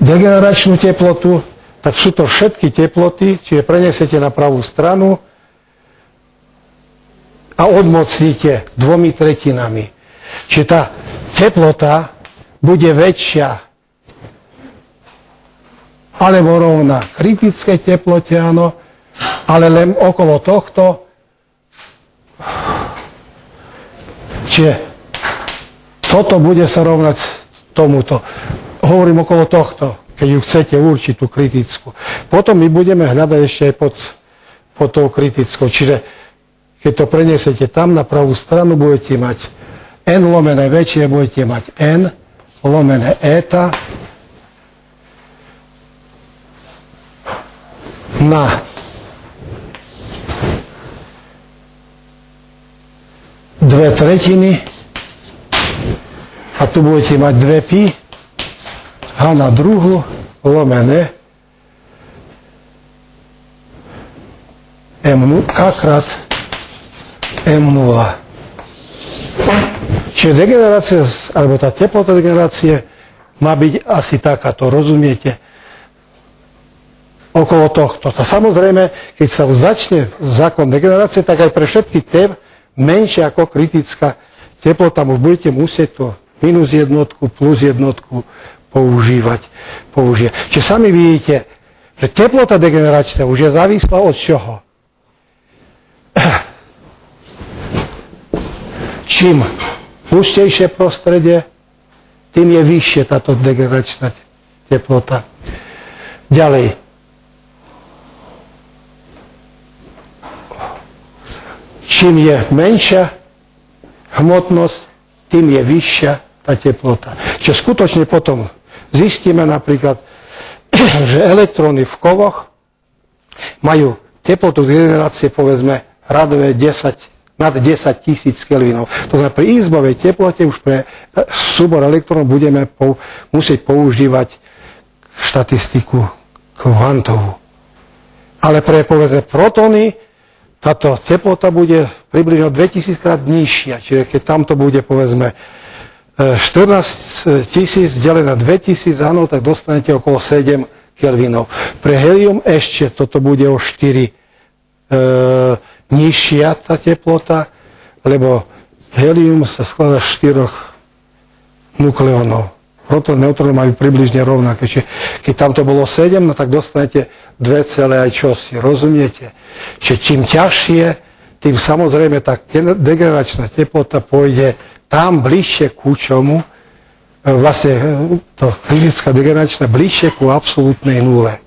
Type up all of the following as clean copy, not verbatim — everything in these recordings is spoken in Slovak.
degeneračnú teplotu, tak sú to všetky teploty, čiže prenesete na pravú stranu a odmocníte 2/3. Čiže tá teplota bude väčšia alebo rovná kritickej teplote, áno, ale len okolo tohto. Čiže toto bude sa rovnať tomuto. Hovorím okolo tohto, keď ju chcete určiť, tú kritickú. Potom my budeme hľadať ešte aj pod tou kritickou. Čiže keď to preniesete tam na pravú stranu, budete mať n lomené väčšie, budete mať n lomené eta na dve tretiny a tu budete mať 2 pi h na druhu lomené m0 krát m0. Čiže degenerácia, alebo tá teplota degenerácie má byť asi takáto, rozumiete? Okolo tohto. A samozrejme, keď sa začne zákon degenerácie, tak aj pre všetky tie menšie ako kritická teplota už budete musieť to -1, +1 používať. Čiže sami vidíte, že teplota degeneračná už je závislá od čoho? Čím hustejšie prostredie, tým je vyššie táto degeneračná teplota. Ďalej. Čím je menšia hmotnosť, tým je vyššia tá teplota. Čiže skutočne potom zistíme napríklad, že elektróny v kovoch majú teplotu degenerácie, povedzme, radové nad 10 000 kelvinov. To znamená, pri izbovej teplote už pre súbor elektrónov budeme musieť používať štatistiku kvantovú. Ale pre, povedzme, protóny táto teplota bude približne 2000 krát nižšia. Čiže keď tamto bude, povedzme, 14 000 delené na 2000, áno, tak dostanete okolo 7 kelvinov. Pre helium ešte toto bude o 4 nižšia tá teplota, lebo helium sa skladá z 4 nukleónov. Protón, neutróny majú približne rovnaké. Čiže keď tam to bolo 7, no tak dostanete 2 celé aj čosi. Rozumiete? Čiže čím ťažšie, tým samozrejme tá degeneračná teplota pôjde tam bližšie ku čomu, vlastne to kritická degeneračná bližšie ku absolútnej nule.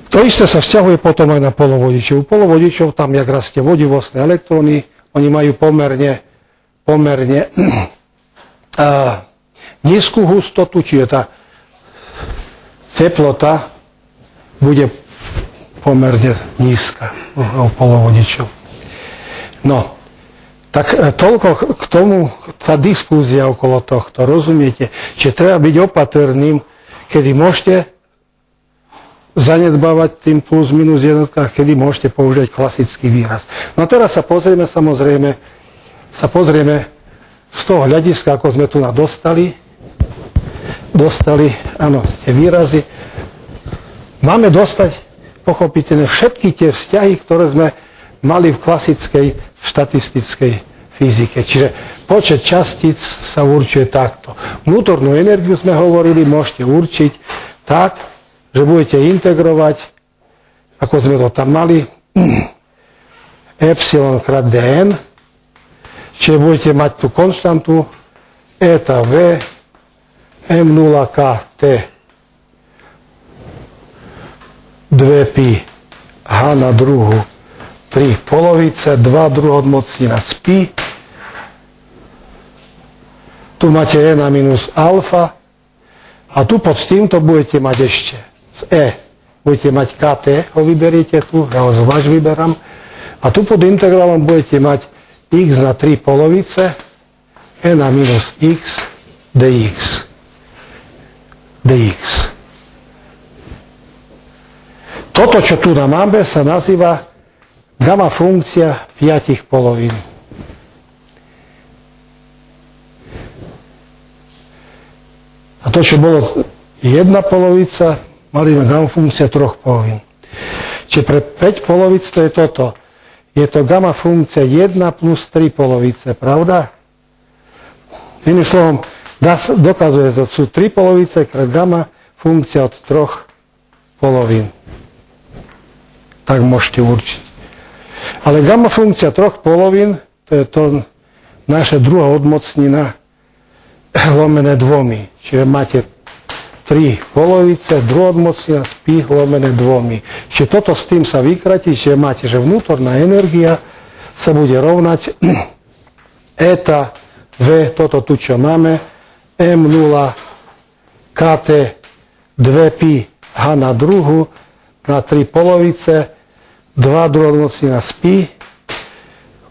To isté sa vzťahuje potom aj na polovodičov. U polovodičov tam, jak rastie vodivostné elektróny, oni majú pomerne nízku hustotu, čiže tá teplota bude pomerne nízka u polovodičov. No, tak toľko k tomu, tá diskúzia okolo tohto, rozumiete? Čiže treba byť opatrným, kedy môžete zanedbávať tým plus minus jednotkách, kedy môžete použiť klasický výraz. No a teraz sa pozrieme z toho hľadiska, ako sme tu dostali, áno, tie výrazy. Máme dostať pochopiteľne všetky tie vzťahy, ktoré sme mali v klasickej štatistickej fyzike. Čiže počet častíc sa určuje takto. Vnútornú energiu sme hovorili, môžete určiť tak, že budete integrovať, ako sme to tam mali, epsilon krát dn, čiže budete mať tú konštantu eta v m0 kt 2 pi h na druhu 3 polovice, 2 druhodmocnina z pi. Tu máte e na minus alfa a tu pod týmto budete mať ešte z e. Budete mať kt, ho vyberiete tu, ja ho zvlášť vyberám. A tu pod integrálom budete mať x na 3 polovice, e na minus x dx. Toto, čo tu máme, sa nazýva gamma funkcia 5 polovín. to, čo bolo jedna polovica, mali sme gamma funkcia 3 polovín. Čiže pre 5 polovic to je toto. Je to gamma funkcia 1 plus 3 polovice, pravda? Iným slovom, dokazuje to, sú 3 polovice krát gamma funkcia od 3 polovín. Tak môžete určiť. Ale gamma funkcia 3 polovín, to je to naša druhá odmocnina lomené 2. Čiže máte 3 polovice, druhá odmocnina z pi lomené 2. Čiže toto s tým sa vykratí, čiže máte, že vnútorná energia sa bude rovnať eta v, toto tu čo máme, m0 kt 2 pi h na druhu na 3 polovice, 2 druhá odmocnina z pi,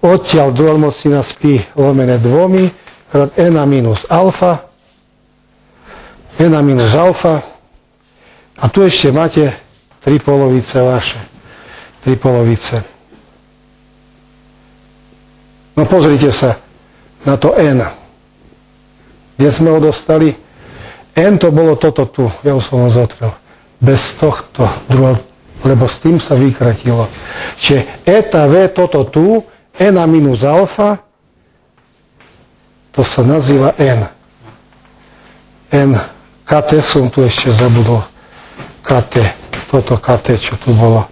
odtiaľ druhá odmocnina z pi lomené 2 krát n minus alfa, n minus alfa a tu ešte máte 3 polovice vaše. 3 polovice. No pozrite sa na to n. Kde sme ho dostali? N to bolo toto tu, ja už som ho zotrel. Bez tohto druhého, lebo s tým sa vykratilo. Čiže eta v toto tu, n minus alfa, to sa nazýva n. N. KT som tu ešte zabudol. KT. Toto KT, čo tu bolo.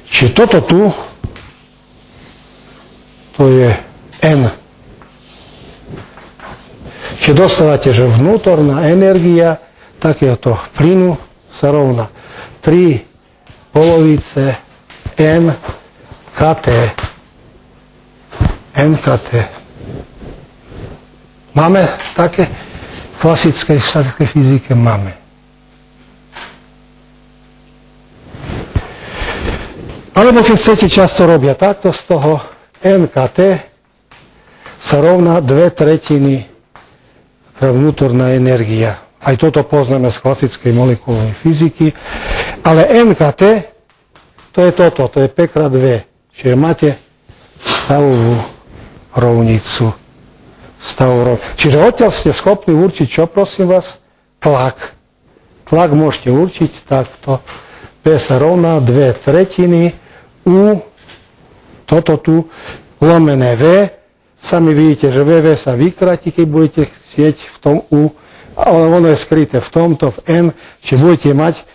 Čiže toto tu, to je N. Čiže dostávate, že vnútorná energia takéhoto plynu sa rovná 3 polovice N KT. NKT. Máme také klasické štatické fyzike? Máme. Alebo keď chcete, často robia takto, z toho NKT sa rovná 2/3 krát vnútorná energia. Aj toto poznáme z klasickej molekulovej fyziky. Ale NKT, to je toto, to je P krát V. Čiže máte stavovú rovnicu. Čiže odtiaľ ste schopní určiť, čo prosím vás? Tlak. Tlak môžete určiť takto. P sa rovná 2/3 U, toto tu, lomené V. Sami vidíte, že VV sa vykratí, keď budete chcieť v tom U, ale ono je skryté v tomto, v N, čiže budete mať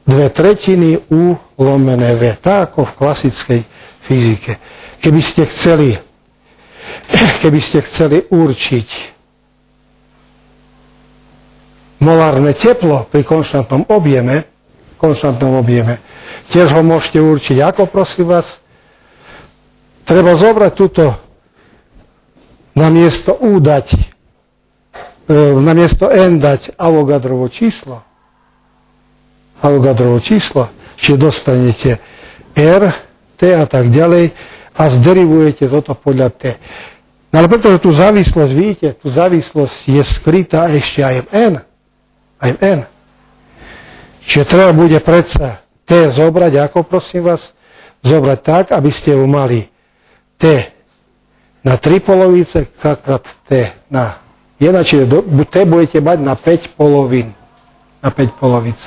2/3 U lomené V. Tak ako v klasickej fyzike. Keby ste chceli určiť molárne teplo pri konštantnom objeme, tiež ho môžete určiť. Ako, prosím vás? Treba zobrať túto namiesto U dať, namiesto N dať Avogadrovo číslo. Čiže dostanete R, T a tak ďalej a zderivujete toto podľa T. No ale pretože tú závislosť, vidíte, tú závislosť je skrytá ešte aj v N. Čiže treba bude predsa T zobrať, ako prosím vás, zobrať tak, aby ste ju mali T na 3 polovice, krát T na 1, čiže T budete mať na 5 polovín. Na 5 polovic.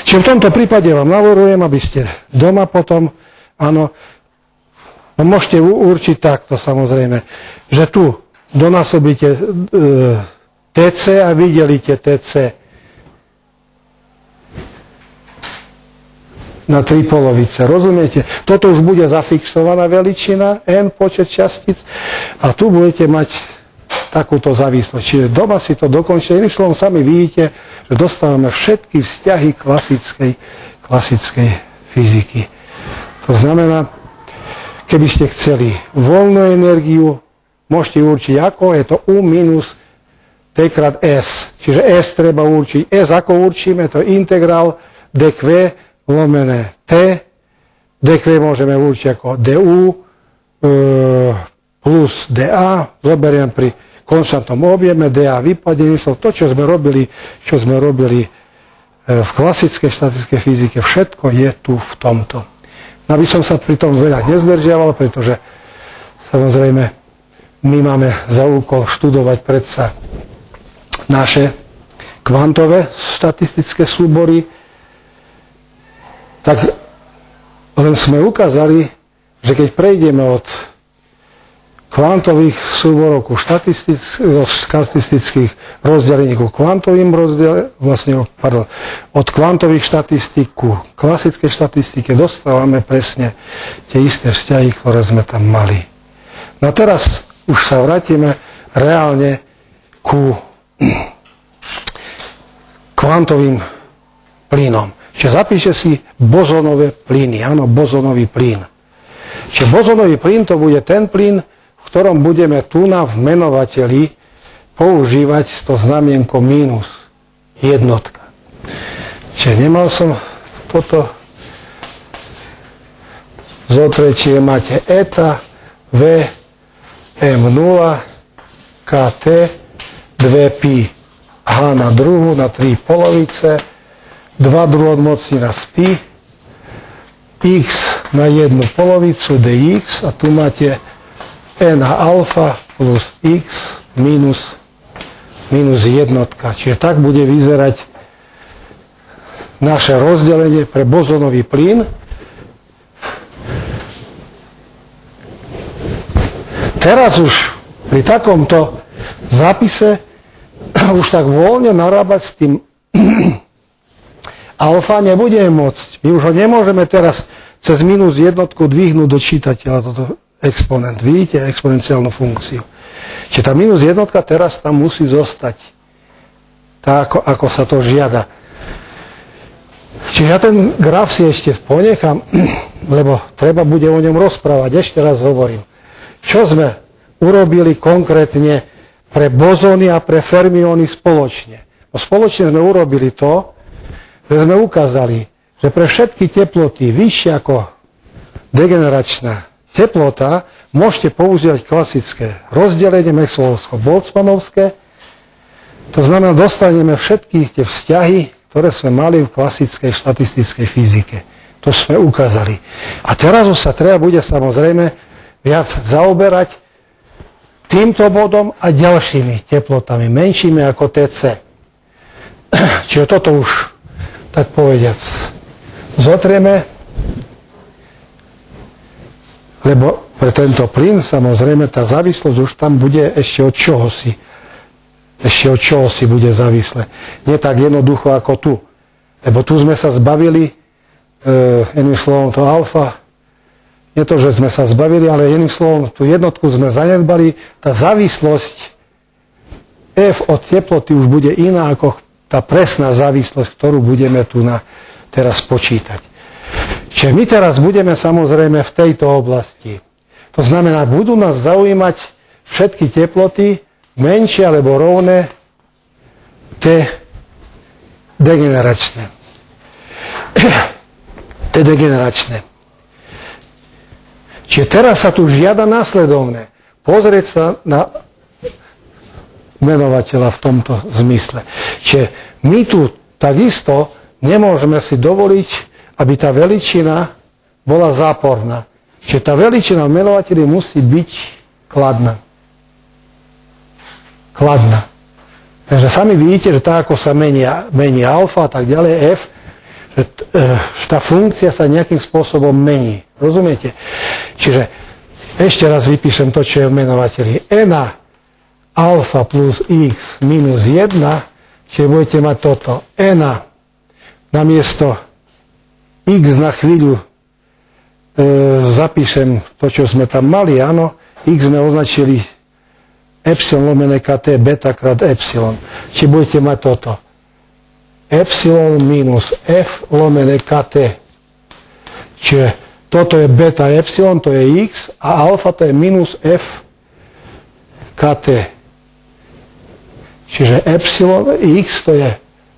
Čiže v tomto prípade vám navrhujem, aby ste doma potom, áno, no môžete určiť takto samozrejme, že tu donásobíte TC a vydelíte TC na 3 polovice. Rozumiete? Toto už bude zafixovaná veličina, n počet častíc a tu budete mať takúto závislosť. Čiže doma si to dokončite. Iným slovom sami vidíte, že dostávame všetky vzťahy klasickej fyziky. To znamená, keby ste chceli voľnú energiu, môžete určiť ako, je to U minus T krát S. Čiže S treba určiť. S ako určíme, to je integrál dq lomené T. dq môžeme určiť ako du plus dA. Zoberiem pri konštantnom objeme, dA vypadne. To, čo sme robili v klasickej štatistickej fyzike, všetko je tu v tomto. Aby som sa pri tom veľa nezdržiaval, pretože samozrejme my máme za úkol študovať predsa naše kvantové štatistické súbory, tak len sme ukázali, že keď prejdeme od kvantových súborov ku štatistických rozdelení ku kvantovým od kvantových štatistík ku klasickej štatistike dostávame presne tie isté vzťahy, ktoré sme tam mali. No a teraz už sa vrátime reálne ku kvantovým plynom. Čiže zapíše si bozonové plyny. Áno, bozonový plyn. Čiže bozonový plyn to bude ten plyn, v ktorom budeme tu v menovateli používať to znamienko mínus, jednotka. Čiže nemal som toto zotrečie, máte eta, v, m0, kt, 2pi, h na druhu, na 3 polovice, 2 druhotmocnina z pi, x na 1 polovicu dx a tu máte e na alfa plus x minus jednotka. Čiže tak bude vyzerať naše rozdelenie pre bozonový plyn. Teraz už pri takomto zápise už tak voľne narábať s tým alfa nebudeme môcť. My už ho nemôžeme teraz cez minus jednotku dvihnúť do čítateľa toto exponent. Vidíte exponenciálnu funkciu. Čiže tá minus jednotka teraz tam musí zostať. Tak, ako sa to žiada. Čiže ja ten graf si ešte ponechám, lebo treba bude o ňom rozprávať. Ešte raz hovorím. Čo sme urobili konkrétne pre bozóny a pre fermióny spoločne? No spoločne sme urobili to, že sme ukázali, že pre všetky teploty vyššie ako degeneračná teplota môžete používať klasické rozdelenie Maxwellovsko-Boltzmannovské. To znamená, dostaneme všetky tie vzťahy, ktoré sme mali v klasickej štatistickej fyzike. To sme ukázali. A teraz už sa treba bude samozrejme viac zaoberať týmto bodom a ďalšími teplotami, menšími ako TC. Čiže toto už, tak povediac, zotrieme, lebo pre tento plyn, samozrejme, tá závislosť už tam bude ešte od čoho si bude závislé. Nie tak jednoducho ako tu. Lebo tu sme sa zbavili, jedným slovom to alfa, nie to, že sme sa zbavili, ale jedným slovom tú jednotku sme zanedbali. Tá závislosť F od teploty už bude iná ako tá presná závislosť, ktorú budeme tu teraz počítať. Čiže my teraz budeme samozrejme v tejto oblasti. To znamená, budú nás zaujímať všetky teploty, menšie alebo rovné T degeneračné. T degeneračné. Čiže teraz sa tu žiada následovné. Pozrieť sa na menovateľa v tomto zmysle. Čiže my tu takisto nemôžeme si dovoliť, aby tá veličina bola záporná. Čiže tá veličina v menovateli musí byť kladná. Kladná. Takže sami vidíte, že tak ako sa mení alfa a tak ďalej, f, že tá funkcia sa nejakým spôsobom mení. Rozumiete? Čiže ešte raz vypíšem to, čo je v menovateli. E na alfa plus x minus 1, čiže budete mať toto. E namiesto x na chvíľu zapíšem to, čo sme tam mali, áno. X sme označili epsilon lomené kt beta krát epsilon. Čiže budete mať toto. Epsilon minus f lomené kt. Čiže toto je beta epsilon, to je x, a alfa to je minus f kt. Čiže epsilon x to je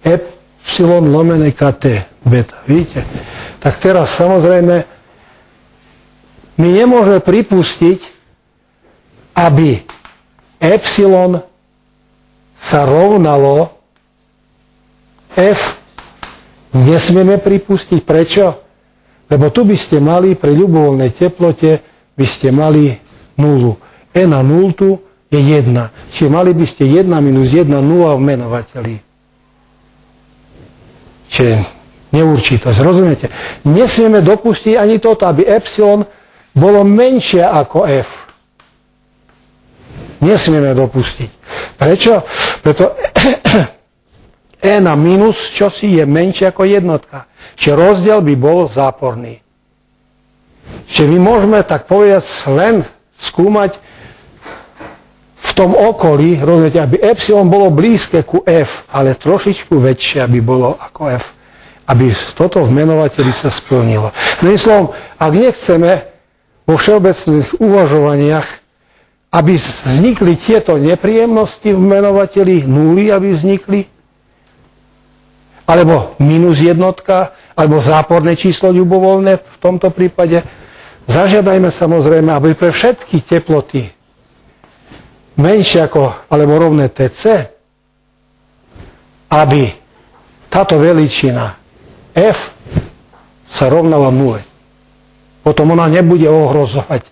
epsilon lomené kt beta. Vidíte? Tak teraz samozrejme my nemôžeme pripustiť, aby epsilon sa rovnalo f. Nesmieme pripustiť. Prečo? Lebo tu by ste mali pri ľubovoľnej teplote by ste mali nulu. E na 0 je 1. Čiže mali by ste 1 minus 1, 0 v menovateli. Čiže neurčitosť, rozumiete? Nesmieme dopustiť ani toto, aby epsilon bolo menšie ako f. Nesmieme dopustiť. Prečo? Preto e na minus čosi je menšie ako jednotka. Čiže rozdiel by bol záporný. Čiže my môžeme, tak povedať, len skúmať v tom okolí, rozumiete, aby epsilon bolo blízke ku f, ale trošičku väčšie, aby bolo ako f. Aby toto v menovateli sa splnilo. No slovom, ak nechceme vo všeobecných uvažovaniach, aby vznikli tieto nepríjemnosti v menovateli, nuly, aby vznikli, alebo minus jednotka, alebo záporné číslo ľubovoľné v tomto prípade, zažiadajme samozrejme, aby pre všetky teploty menšie ako, alebo rovné Tc, aby táto veličina f sa rovnala 0. Potom ona nebude ohrozovať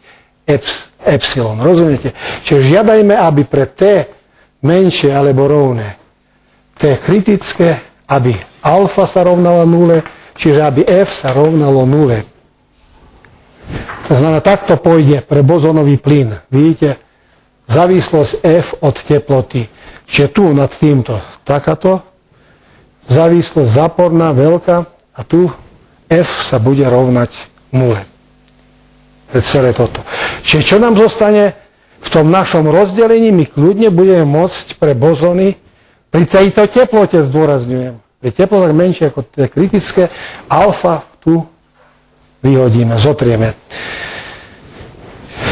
epsilon. Rozumiete? Čiže žiadajme, aby pre t menšie alebo rovné t kritické, aby alfa sa rovnala 0, čiže aby f sa rovnalo 0. To znamená, takto pôjde pre bozonový plyn. Vidíte? Závislosť f od teploty. Čiže tu nad týmto takáto závislosť záporná, veľká, a tu f sa bude rovnať 0. Pre celé toto. Čiže čo nám zostane v tom našom rozdelení, my kľudne budeme môcť pre bozony, pri tejto teplote zdôrazňujem, pri teplotách menšie ako tie kritické, alfa tu vyhodíme, zotrieme.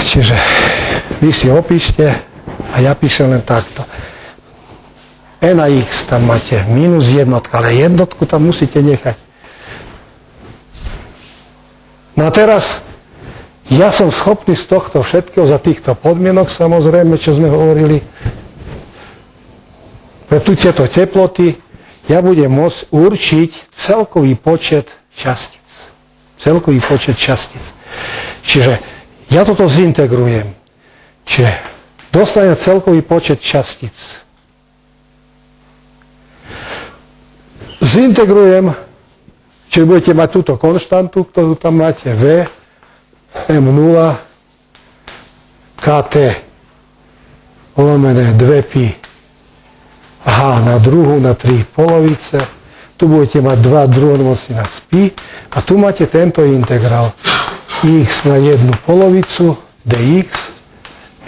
Čiže vy si opíšte a ja píšem len takto. E na x tam máte minus jednotka, ale jednotku tam musíte nechať. No a teraz ja som schopný z tohto všetkého, za týchto podmienok samozrejme, čo sme hovorili, pre tieto teploty ja budem môcť určiť celkový počet častíc. Celkový počet častíc. Čiže ja toto zintegrujem. Čiže dostanem celkový počet častíc. Zintegrujem, čiže budete mať túto konštantu, ktorú tam máte, v m0 kt lomené 2pi h na druhú na 3 polovice. Tu budete mať 2 druhodomocnina z pi a tu máte tento integrál x na 1 polovicu dx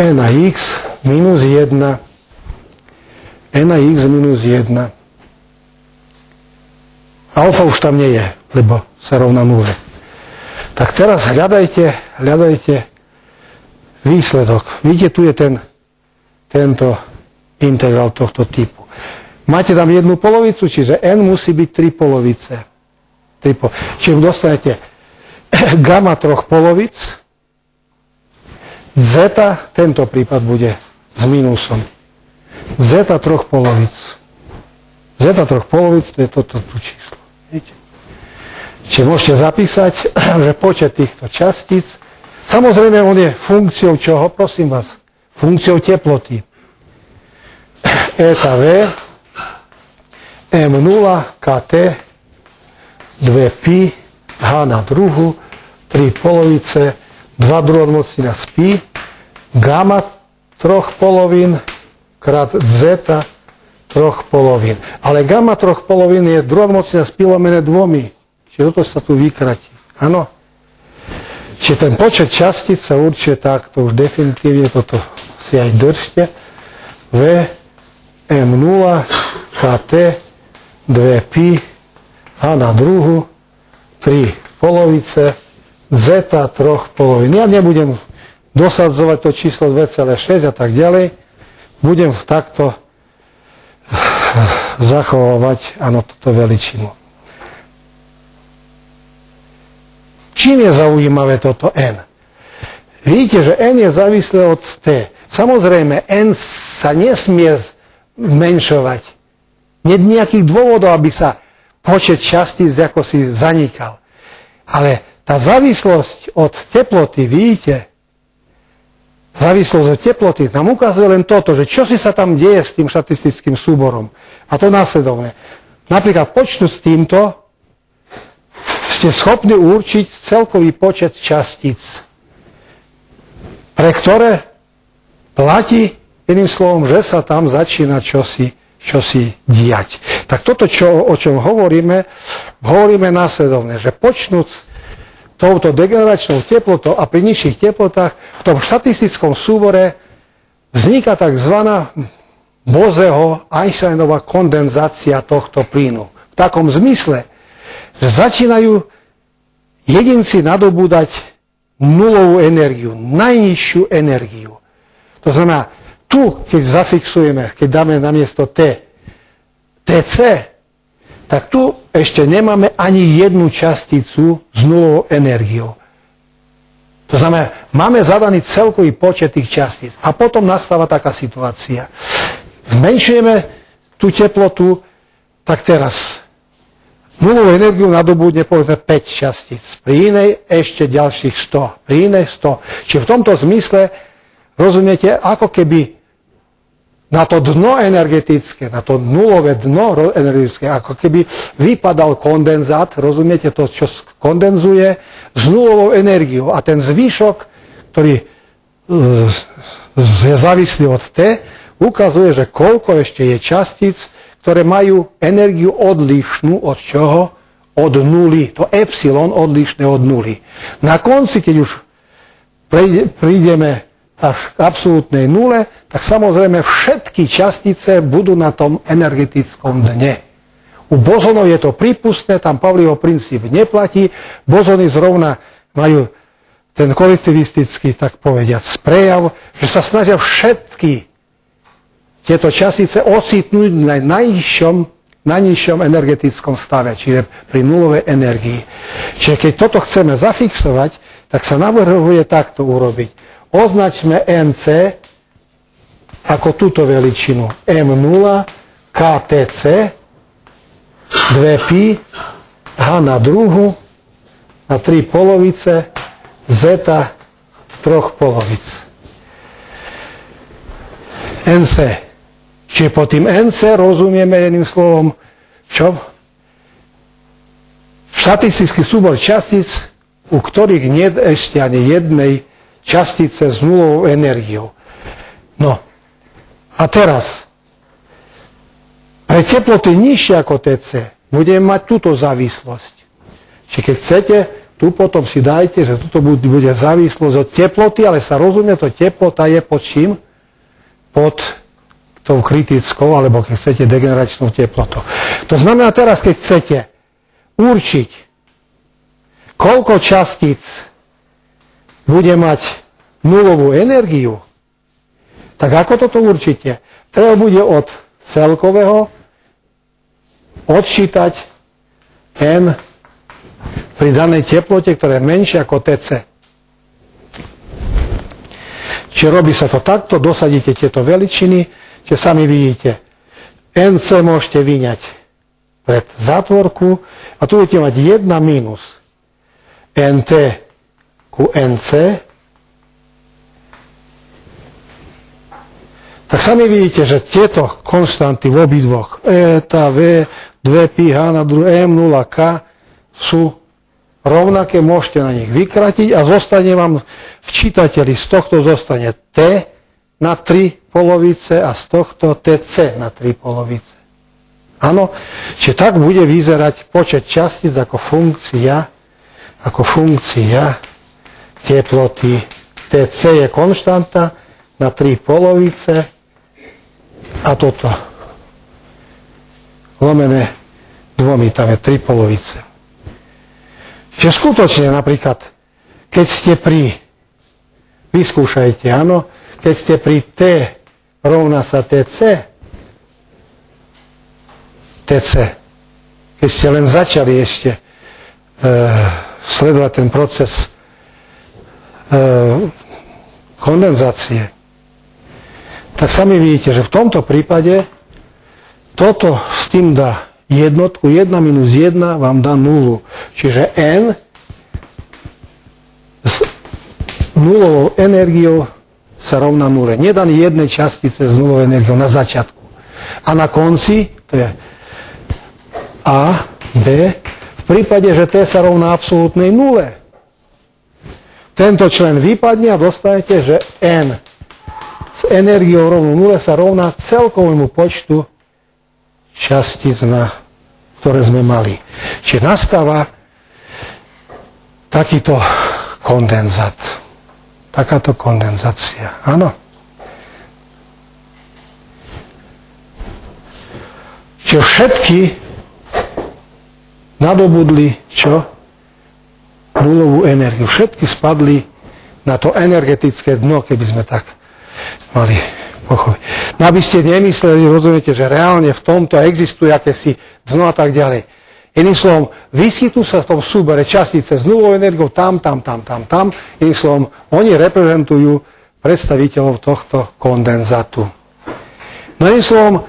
e na x minus 1 e na x minus 1. Alfa už tam nie je, lebo sa rovná 0. Tak teraz hľadajte výsledok. Vidíte, tu je tento integrál tohto typu. Máte tam 1 polovicu, čiže n musí byť 3 polovice. Čiže dostanete gamma 3 polovic, zeta, tento prípad bude s mínusom. Zeta 3 polovic. Zeta 3 polovic, to je toto tu číslo. Vidíte? Čiže môžete zapísať, že počet týchto častíc, samozrejme on je funkciou čoho, prosím vás? Funkciou teploty. Eta v m0 kt 2pi h na druhú 3 polovice 2 druhodomocnina z pi gamma 3 polovín krát zeta 3 polovín. Ale gamma 3 polovín je druhodomocnina z pi lomené 2. Čiže toto sa tu vykratí. Áno? Čiže ten počet častíc sa určuje takto už definitívne, toto si aj držte. V m0 kt 2pi h na druhú 3 polovice zeta 3 polovín. Ja nebudem dosadzovať to číslo 2,6 a tak ďalej. Budem takto zachovávať túto veličinu. Čím je zaujímavé toto n? Vidíte, že n je závislé od t. Samozrejme, n sa nesmie zmenšovať. Nie je nejakých dôvodov, aby sa počet častíc ako si zanikal. Ale tá závislosť od teploty, vidíte, závislosť od teploty nám ukazuje len toto, že čo si sa tam deje s tým štatistickým súborom. A to následovne. Napríklad počtu s týmto ste schopní určiť celkový počet častíc, pre ktoré platí, iným slovom, že sa tam začína čosi diať. Tak toto, o čom hovoríme následovne, že počnúc touto degeneračnou teplotou a pri nižších teplotách v tom štatistickom súbore vzniká tzv. Bosého-Einsteinová kondenzácia tohto plynu. V takom zmysle, že začínajú jedinci nadobúdať nulovú energiu, najnižšiu energiu. To znamená, tu, keď zafixujeme, keď dáme na miesto TC, tak tu ešte nemáme ani jednu časticu s nulovou energiou. To znamená, máme zadaný celkový počet tých častíc. A potom nastáva taká situácia. Zmenšujeme tú teplotu, tak teraz nulovú energiu nadobudne povedzme 5 častíc. Pri inej ešte ďalších 100. Pri inej 100. Čiže v tomto zmysle, rozumiete, ako keby na to dno energetické, na to nulové dno energetické, ako keby vypadal kondenzát, rozumiete to, čo kondenzuje, s nulovou energiou. A ten zvýšok, ktorý je závislý od T, ukazuje, že koľko ešte je častíc, ktoré majú energiu odlišnú od čoho? Od nuly. To epsilon odlišné od nuly. Na konci, keď už prídeme až k absolútnej nule, tak samozrejme všetky častice budú na tom energetickom dne. U bozonov je to prípustné, tam Pavlího princíp neplatí. Bozony zrovna majú ten kolektivistický, tak povediať, prejav, že sa snažia všetky tieto častice ocitnúť na najnižšom energetickom stave, čiže pri nulovej energii. Čiže keď toto chceme zafixovať, tak sa navrhuje takto urobiť. Označme NC ako túto veličinu M0, KTC, 2π, H na druhu, na 3 polovice, Z 3 polovic. NC. Čiže pod tým NC rozumieme jedným slovom, čo? Štatistický súbor častíc, u ktorých nie je ešte ani jednej častice s nulovou energiou. No, a teraz, pre teploty nižšie ako TC, budeme mať túto závislosť. Čiže keď chcete, tu potom si dajte, že tuto bude závislosť od teploty, ale sa rozumie, to teplota je pod čím? Pod tou kritickou, alebo keď chcete degeneračnú teplotu. To znamená teraz, keď chcete určiť, koľko častíc bude mať nulovú energiu, tak ako toto určite? Treba bude od celkového odčítať N pri danej teplote, ktorá je menšia ako TC. Čiže robí sa to takto, dosadíte tieto veličiny, čiže sami vidíte, NC môžete vyňať pred zátvorku a tu budete mať 1 mínus NT ku NC. Tak sami vidíte, že tieto konštanty v obidvoch eta, V, 2π, H na druhu, M0, K sú rovnaké, môžete na nich vykratiť a zostane vám v čítateli z tohto zostane T na 3 polovice a z tohto TC na 3 polovice. Áno, čiže tak bude vyzerať počet častíc ako funkcia teploty. TC je konštanta na 3 polovice a toto lomené 2, tam je 3 polovice. Čiže skutočne napríklad, keď ste vyskúšajte, áno, keď ste pri T rovná sa TC, keď ste len začali ešte sledovať ten proces kondenzácie, tak sami vidíte, že v tomto prípade toto s tým dá jednotku, 1 minus 1 vám dá nulu. Čiže N s nulovou energiou sa rovná nule. Nedaný jednej častice s nulovou energiou na začiatku. A na konci, to je A, B, v prípade, že T sa rovná absolútnej nule. Tento člen vypadne a dostanete, že N s energiou rovnú nule sa rovná celkovému počtu častíc, ktoré sme mali. Čiže nastáva takýto kondenzát. Takáto kondenzácia. Áno. Čiže všetky nadobudli čo? Nulovú energiu. Všetky spadli na to energetické dno, keby sme tak mali pochopiť. No aby ste nemysleli, rozumiete, že reálne v tomto existuje akési dno a tak ďalej. Iným slovom, vyskytnú sa v tom súbere častice s nulovou energiou tam. Iným slovom, oni reprezentujú predstaviteľov tohto kondenzátu. No iným slovom,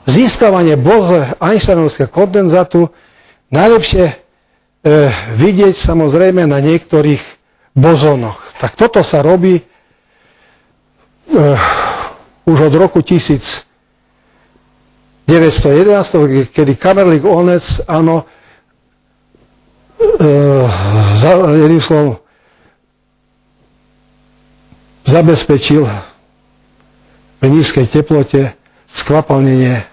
získavanie Bose-Einsteinovského kondenzátu najlepšie vidieť samozrejme na niektorých bozónoch. Tak toto sa robí už od roku 1911, kedy Kamerlík-Onnes, áno, jedným slovom zabezpečil pri nízkej teplote skvapalnenie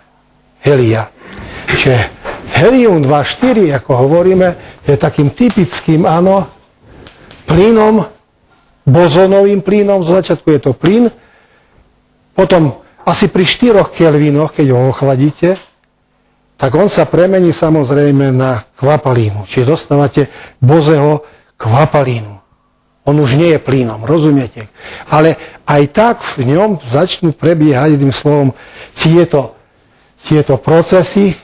helia. Čiže helium 2,4, ako hovoríme, je takým typickým, áno, plynom, bozónovým plynom, z začiatku je to plyn, potom asi pri 4 kelvinoch, keď ho ochladíte, tak on sa premení samozrejme na kvapalínu. Čiže dostávate Boseho kvapalínu. On už nie je plynom, rozumiete? Ale aj tak v ňom začnú prebiehať, jedným slovom, tieto procesy.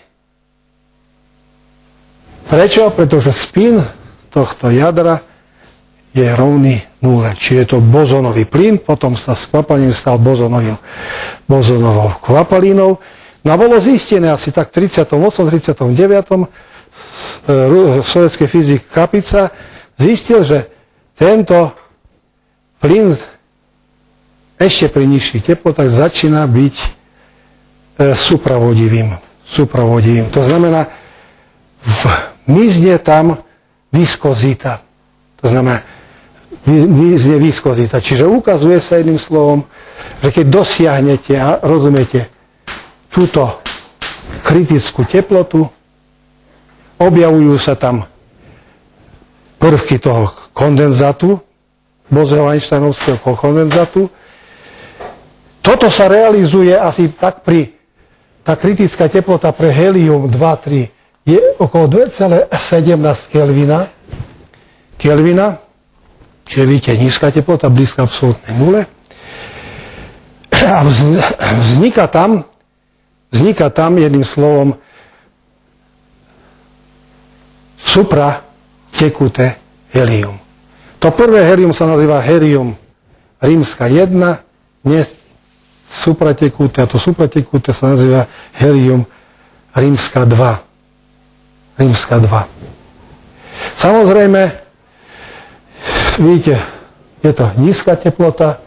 Prečo? Pretože spin tohto jadra je rovný nule. Čiže je to bozónový plyn, potom sa s kvapalínom stal bozónovou kvapalínou. No a bolo zistené asi tak v 38. 39. sovietský fyzik Kapica zistil, že tento plyn ešte pri nižších teplotách začína byť supravodivým. To znamená, mizne tam viskozita. To znamená, mizne viskozita. Čiže ukazuje sa jedným slovom, že keď dosiahnete, a rozumiete, túto kritickú teplotu, objavujú sa tam prvky toho kondenzátu, Bose-Einsteinovského kondenzátu. Toto sa realizuje asi tak tá kritická teplota pre helium 2,3 je okolo 2,17 Kelvina, čiže vidíte, nízka teplota, blízka absolútnej nule. A vzniká tam jedným slovom supratekuté helium. To prvé helium sa nazýva helium rímska 1, supratekuté, a to supratekuté sa nazýva helium rímska 2. Samozrejme, vidíte, je to nízka teplota.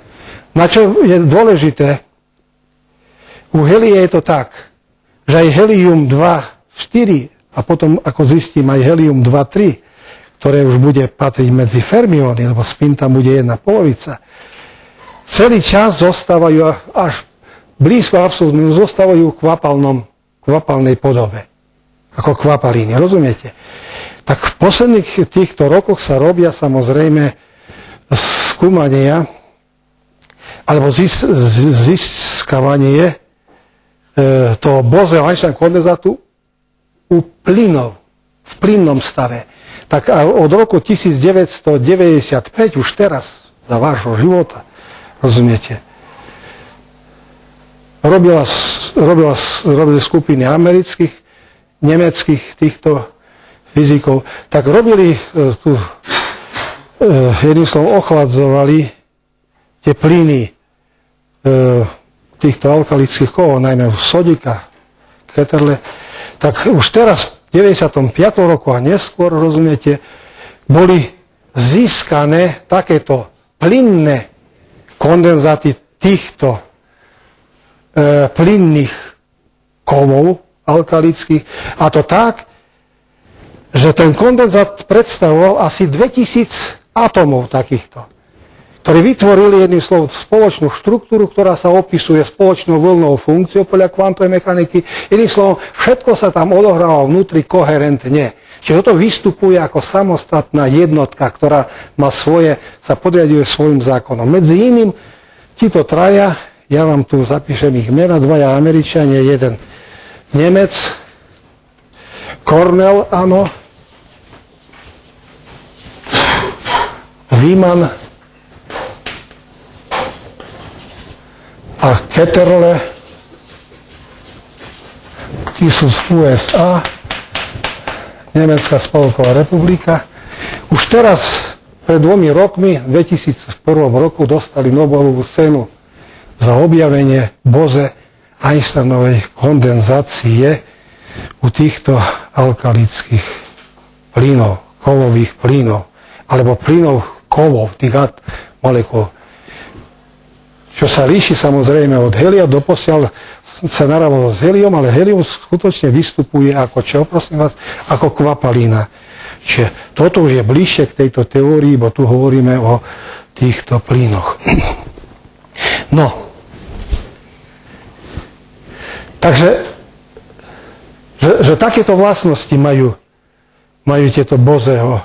Na čo je dôležité, u helia je to tak, že aj helium 2,4 a potom, ako zistím, aj helium 2,3, ktoré už bude patriť medzi fermióny, lebo spin tam bude 1/2, celý čas zostávajú až blízko absolútnym, zostávajú v kvapalnej podobe. Ako kvapalíny, rozumiete? Tak v posledných týchto rokoch sa robia samozrejme skúmania alebo získavanie toho Bose-Einstein kondenzátu u plynov, v plynnom stave. Tak od roku 1995, už teraz, za vášho života, rozumiete, robili skupiny amerických, nemeckých týchto fyzikov, tak robili jedným slovom ochladzovali tie plyny týchto alkalických kovov, najmä sodika, keterle, tak už teraz v 95. roku a neskôr, rozumiete, boli získané takéto plynné kondenzáty týchto plynných kovov alkalických, a to tak, že ten kondenzát predstavoval asi 2000 atómov takýchto, ktorí vytvorili jedným slovom spoločnú štruktúru, ktorá sa opisuje spoločnou vlnovou funkciou podľa kvantovej mechaniky. Jedným slovom, všetko sa tam odohráva vnútri koherentne. Čiže toto vystupuje ako samostatná jednotka, ktorá má sa podriaduje svojim zákonom. Medzi iným, títo traja, ja vám tu zapíšem ich mena, dvaja Američania, jeden Nemec, Cornell, áno, Wieman a Ketterle, tí sú z USA, Nemecká spolková republika. Už teraz, pred 2 rokmi, v 2001 roku, dostali Nobelovú cenu za objavenie Bose-Einsteinovej kondenzácie u týchto alkalických plynov, kovových plynov, alebo plynov kovov, tých molekúl. Čo sa líši samozrejme od helia, doposiaľ sa narábalo s heliom, ale helium skutočne vystupuje ako čo, prosím vás, ako kvapalína. Čiže toto už je bližšie k tejto teórii, bo tu hovoríme o týchto plynoch. No. Takže, že takéto vlastnosti majú tieto Boseho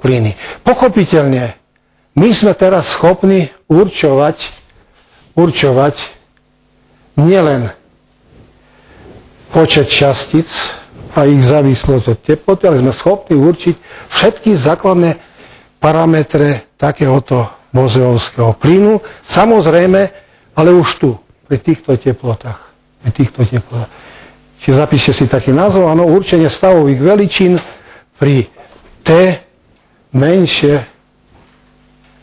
plyny. Pochopiteľne, my sme teraz schopní určovať nielen počet častíc a ich závislosť od teploty, ale sme schopní určiť všetky základné parametre takéhoto boseovského plynu. Samozrejme, ale už tu, pri týchto teplotách. Čiže zapíšte si taký názov, áno, určenie stavových veličín pri T menšie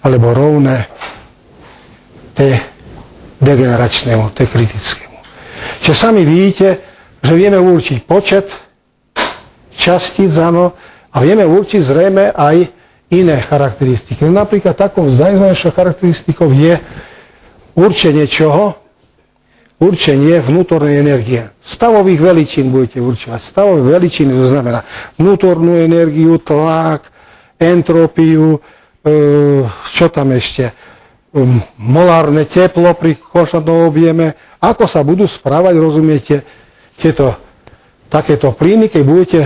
alebo rovné T degeneračnému, T kritickému. Čiže sami vidíte, že vieme určiť počet častíc, áno, a vieme určiť zrejme aj iné charakteristiky. Napríklad takou najznámejšou charakteristikou je určenie čoho? Určenie vnútornej energie. Stavových veličín budete určovať. Stavové veličiny, to znamená vnútornú energiu, tlak, entropiu, čo tam ešte, molárne teplo pri konštantnom objeme. Ako sa budú správať, rozumiete, takéto plyny, keď budete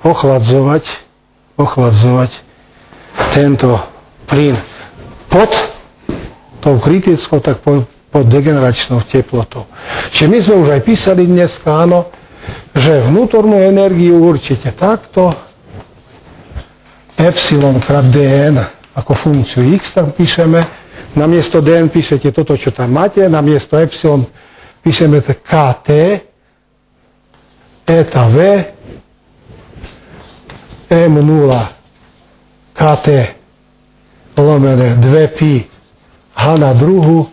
ochladzovať tento plyn pod tou kritickou, tak pod degeneračnou teplotou. Čiže my sme už aj písali dneska, áno, že vnútornú energiu určite takto, epsilon krát dn, ako funkciu x tam píšeme, namiesto dn píšete toto, čo tam máte, namiesto epsilon píšeme kt, eta v, m0 kt lomené 2pi h na druhu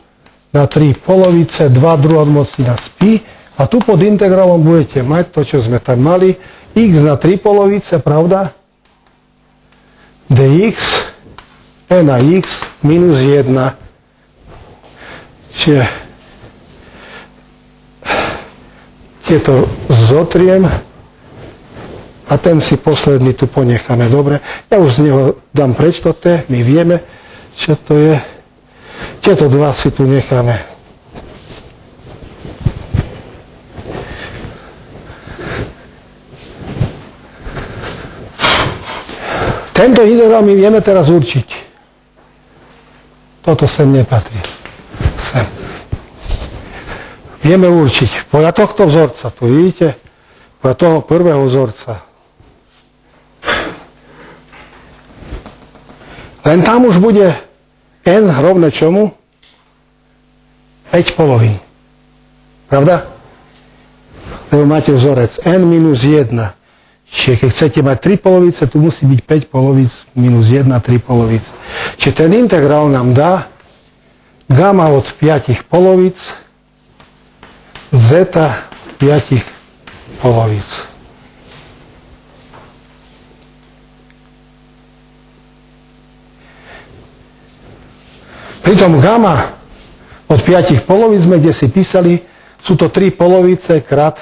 na 3 polovice, 2 druhotmocnina z pi, a tu pod integrálom budete mať to, čo sme tam mali, x na 3 polovice, pravda? dx e na x minus 1. Čiže tieto zotriem a ten si posledný tu ponecháme. Dobre, ja už z neho dám preč to T, my vieme, čo to je. Tieto dva si tu necháme. Tento integrál my vieme teraz určiť. Toto sem nepatrí. Sem. Vieme určiť. Podľa tohto vzorca, tu vidíte, podľa toho prvého vzorca. Len tam už bude n rovné čomu? 5 polovín. Pravda? Lebo máte vzorec n minus 1. Čiže keď chcete mať 3 polovice, tu musí byť 5 polovíc minus 1, 3 polovic. Čiže ten integrál nám dá gamma od 5 polovic, zeta 5 polovic. Pritom gamma od 5 polovíc sme, kde si písali, sú to 3 polovice krát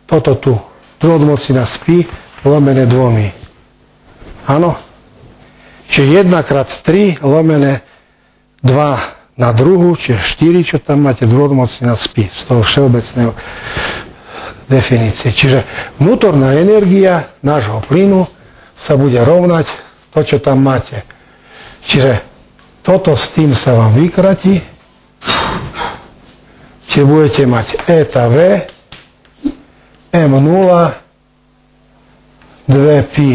toto tu. Dvojodmocnina z pi lomené 2. Áno? Čiže 1 krát 3 lomené 2 na druhu, čiže 4, čo tam máte, dvojodmocnina z pi, z toho všeobecného definície. Čiže vnútorná energia nášho plynu sa bude rovnať to, čo tam máte. Čiže toto s tým sa vám vykratí. Čiže budete mať eta V M0 2pi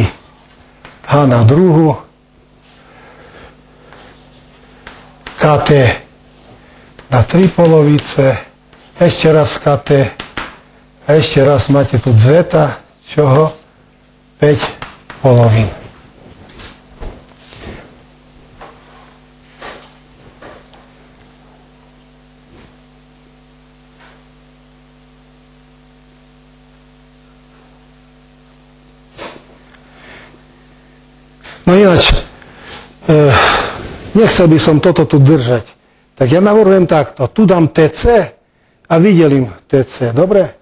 H na druhu KT na 3 polovice, ešte raz KT a ešte raz máte tu zeta, čoho? 5 polovín. No ináč, nechcel by som toto tu držať. Tak ja navrhujem takto. Tu dám TC a vydelím TC. Dobre?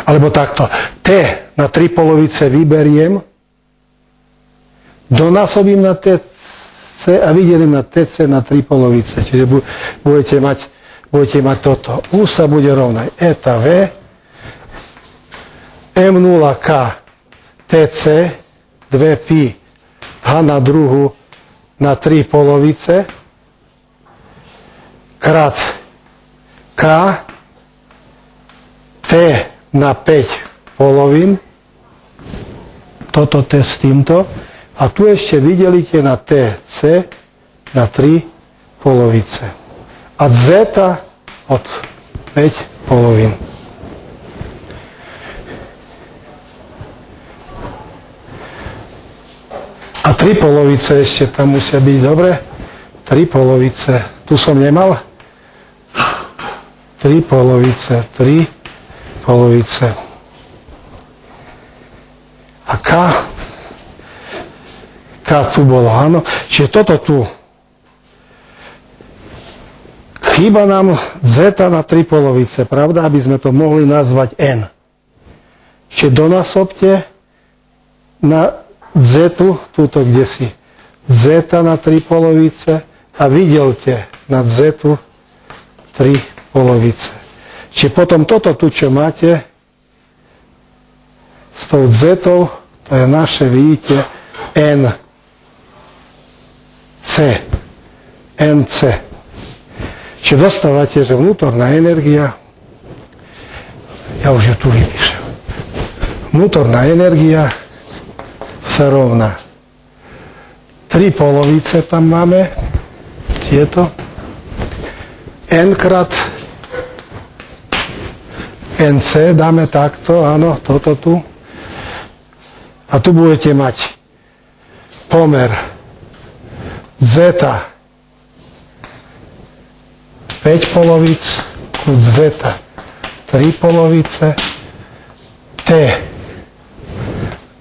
Alebo takto. T na 3 polovice vyberiem, donásobím na TC a vydelím na TC na 3 polovice. Čiže budete mať toto. U sa bude rovnať eta V M0K TC 2pi H na druhu na 3 polovice krát K T na 5 polovín, toto T s týmto, a tu ešte vydelíte na TC na 3 polovice. A zeta od 5 polovín. A 3 polovice ešte tam musia byť, dobre? 3 polovice. Tu som nemal? 3 polovice. A K tu bolo, áno. Čiže toto tu. Chýba nám zeta na 3 polovice, pravda? Aby sme to mohli nazvať N. Čiže donásobte na zetu, túto kde si. Zeta na 3 polovice a vydelte na zetu 3 polovice. Čiže potom toto tu, čo máte, s tou zetou, to je naše, vidíte, NC. Čiže dostávate, že vnútorná energia, ja už ju tu vypíšem, vnútorná energia sa rovná 3 polovice tam máme, tieto, N krát NC, dáme takto, áno, toto tu. A tu budete mať pomer zeta 5 polovic, tu zeta 3 polovice, T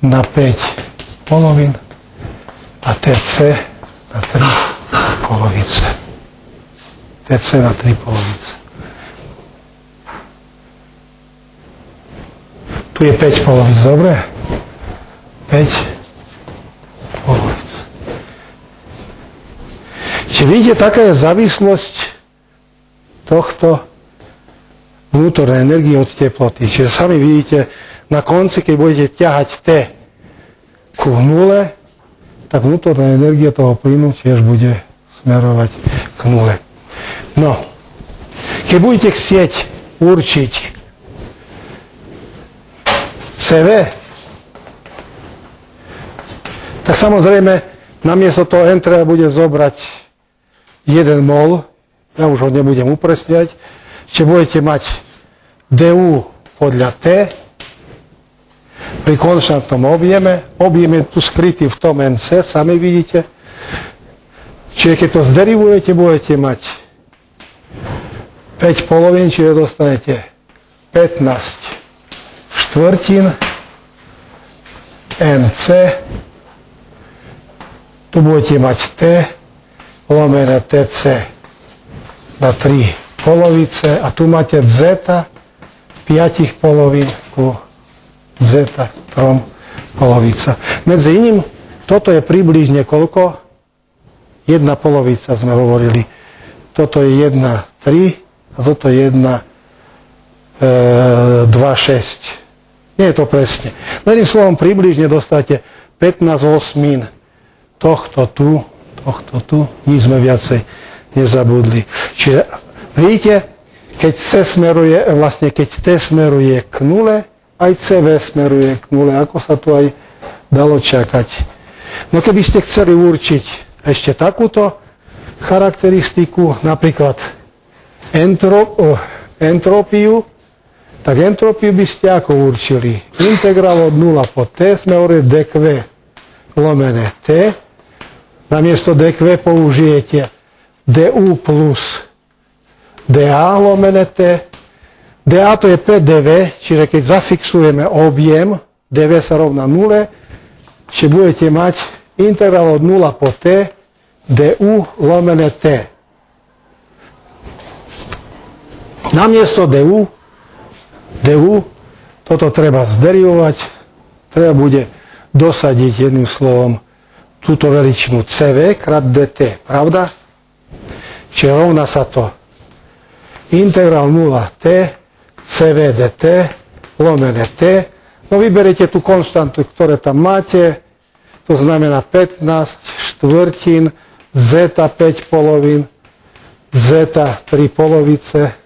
na 5 polovín a TC na 3 polovice. TC na 3 polovice. Tu je 5 polovic, dobre? 5 polovic. Čiže vidíte, taká je závislosť tohto vnútornej energie od teploty. Čiže sami vidíte, na konci, keď budete ťahať T ku nule, tak vnútorná energia toho plynu tiež bude smerovať k nule. No, keď budete chcieť určiť CV, tak samozrejme namiesto toho N treba bude zobrať 1 mol, ja už ho nebudem upresňovať, čiže budete mať DU podľa T pri konštantnom objeme, objem je tu skrytý v tom NC, sami vidíte, čiže keď to zderivujete, budete mať 5 polovín, čiže dostanete 15 štvrtín NC, tu budete mať T lomené TC na 3 polovice a tu máte zeta 5 polovín ku zeta 3 polovica. Medzi iným, toto je približne koľko? 1 polovica sme hovorili. Toto je 1, 3 a toto je 1, 2, 6. Nie je to presne. Jedným slovom približne dostate 15 osmín tohto tu, nič sme viacej nezabudli. Čiže vidíte, keď keď T smeruje k nule, aj CV smeruje k nule, ako sa tu aj dalo čakať. No keby ste chceli určiť ešte takúto charakteristiku, napríklad entrópiu, tak entrópiu by ste ako určili? Integrál od 0 po T sme hovorili dQ lomené T. Namiesto dQ použijete du plus dA lomené T. dA to je PdV, čiže keď zafixujeme objem, dV sa rovná 0, čiže budete mať integrál od 0 po T du lomené T. Namiesto du, toto treba zderivovať, treba bude dosadiť jedným slovom túto veličinu CV krát dt, pravda? Čiže rovná sa to integrál 0t CV dt lomené t. No vyberiete tú konštantu, ktoré tam máte, to znamená 15 štvrtín, zeta 5 polovín, zeta 3 polovice.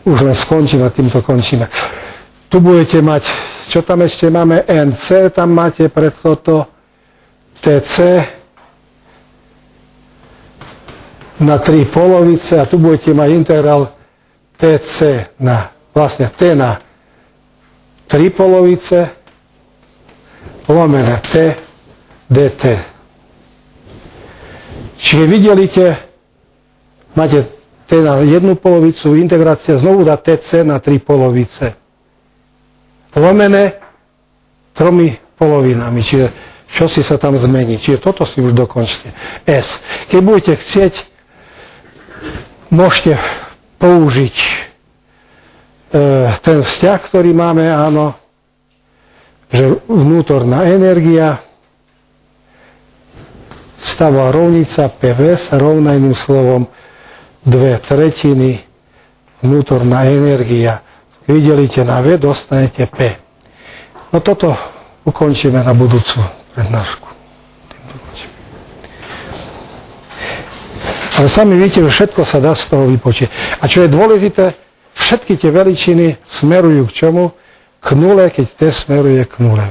Už len skončíme, týmto končíme. Tu budete mať, čo tam ešte máme, NC, tam máte pre toto TC na 3 polovice a tu budete mať integrál TC na, vlastne T na 3 polovice lomené T dt. Čiže videlite, máte T na 1 polovicu, integrácia znovu dá TC na 3 polovice. Lomené 3 polovinami, čiže čo si sa tam zmení. Čiže toto si už dokončte. S. Keď budete chcieť, môžete použiť ten vzťah, ktorý máme, áno, že vnútorná energia, stavová rovnica PV sa rovná iným slovom 2/3 vnútorná energia. Videlíte na V, dostanete P. No toto ukončíme na budúcu prednášku. Ale sami viete, že všetko sa dá z toho vypočítať. A čo je dôležité, všetky tie veličiny smerujú k čomu? K nule, keď T smeruje k nule.